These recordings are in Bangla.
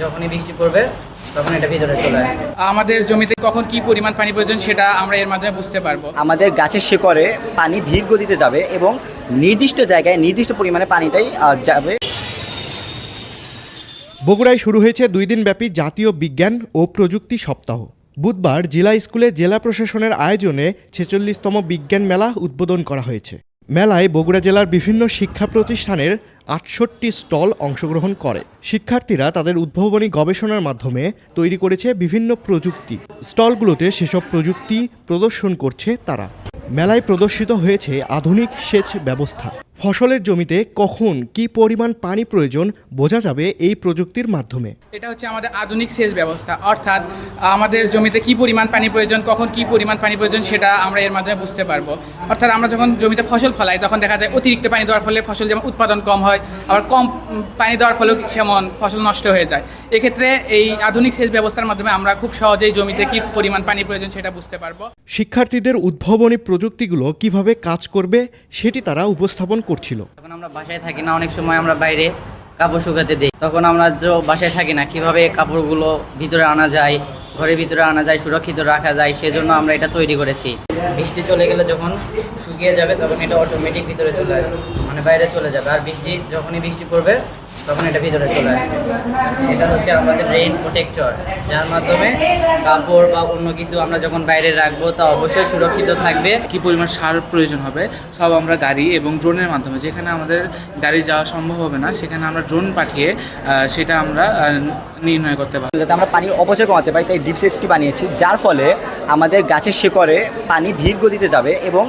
যখনই বৃষ্টি পড়বে তখন এটা ভিতরে চলে আসবে। আমাদের জমিতে কখন কি পরিমাণ পানি প্রয়োজন সেটা আমরা এর মাধ্যমে বুঝতে পারবো। আমাদের গাছের শিকড়ে পানি ধীর গতিতে যাবে এবং নির্দিষ্ট জায়গায় নির্দিষ্ট পরিমাণে পানিটাই যাবে। বগুড়ায় শুরু হয়েছে 2 দিনব্যাপী জাতীয় বিজ্ঞান ও প্রযুক্তি সপ্তাহ। বুধবার জেলা স্কুলে জেলা প্রশাসনের আয়োজনে 46তম বিজ্ঞান মেলা উদ্বোধন করা হয়েছে। মেলায় বগুড়া জেলার বিভিন্ন শিক্ষা প্রতিষ্ঠানের 68টি স্টল অংশগ্রহণ করে। শিক্ষার্থীরা তাদের উদ্ভাবনী গবেষণার মাধ্যমে তৈরি করেছে বিভিন্ন প্রযুক্তি। স্টলগুলোতে সেসব প্রযুক্তি প্রদর্শন করছে তারা। মেলায় প্রদর্শিত হয়েছে আধুনিক সেচ ব্যবস্থা। ফসলের জমিতে কখন কি পরিমাণ পানি প্রয়োজন বোঝা যাবে এই প্রযুক্তির মাধ্যমে। এটা হচ্ছে আমাদের আধুনিক সেচ ব্যবস্থা, অর্থাৎ আমাদের জমিতে কি পরিমাণ পানি প্রয়োজন, কখন কি পরিমাণ পানি প্রয়োজন সেটা আমরা এর মাধ্যমে বুঝতে পারবো। অর্থাৎ আমরা যখন জমিতে ফসল ফলাই তখন দেখা যায় অতিরিক্ত পানি দেওয়ার ফলে ফসল যেমন উৎপাদন কম হয়, আবার কম পানি দেওয়ার ফলেও সেমন ফসল নষ্ট হয়ে যায়। এক্ষেত্রে এই আধুনিক সেচ ব্যবস্থার মাধ্যমে আমরা খুব সহজেই জমিতে কি পরিমাণ পানি প্রয়োজন সেটা বুঝতে পারবো। শিক্ষার্থীদের উদ্ভাবনী প্রযুক্তিগুলো কিভাবে কাজ করবে সেটি তারা উপস্থাপন করছিল। যখন আমরা বাসায় থাকি না, অনেক সময় আমরা বাইরে কাপড় শুকাতে দিই, তখন আমরা বাসায় থাকি না, কিভাবে কাপড়গুলো ভিতরে আনা যায়, ঘরের ভিতরে আনা যায়, সুরক্ষিত রাখা যায়, সেজন্য আমরা এটা তৈরি করেছি। বৃষ্টি চলে গেলে যখন শুকিয়ে যাবে তখন এটা অটোমেটিক ভিতরে চলে আসবে, মানে বাইরে চলে যাবে। আর যখনই বৃষ্টি পড়বে তখন এটা ভিতরে চলে আসবে। এটা হচ্ছে আমাদের রেইন প্রোটেক্টর, যার মাধ্যমে কাপড় বা অন্য কিছু আমরা যখন বাইরে রাখবো তা অবশ্যই সুরক্ষিত থাকবে। কি পরিমাণ সার প্রয়োজন হবে সব আমরা গাড়ি এবং ড্রোনের মাধ্যমে, যেখানে আমাদের গাড়ি যাওয়া সম্ভব হবে না সেখানে আমরা ড্রোন পাঠিয়ে সেটা আমরা নির্ণয় করতে পারি। যাতে আমরা পানির অপচয় কমাতে পারি তাই ড্রিপ সেচটি বানিয়েছি, যার ফলে আমাদের গাছের শিকড়ে পানি ধীর গতিতে যাবে এবং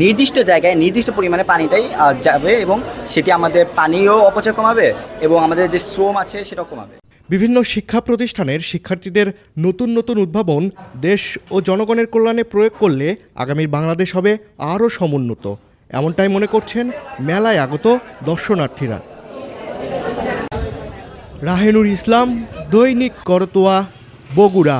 নির্দিষ্ট জায়গায় নির্দিষ্ট পরিমাণে পানিটাই যাবে এবং সেটি আমাদের পানিও অপচয় কমাবে এবং আমাদের যে শ্রম আছে সেটাও কমাবে। বিভিন্ন শিক্ষা প্রতিষ্ঠানের শিক্ষার্থীদের নতুন নতুন উদ্ভাবন দেশ ও জনগণের কল্যাণে প্রয়োগ করলে আগামীর বাংলাদেশ হবে আরও সমুন্নত, এমনটাই মনে করছেন মেলায় আগত দর্শনার্থীরা। রাহেনুর ইসলাম, দৈনিক করতোয়া, বগুড়া।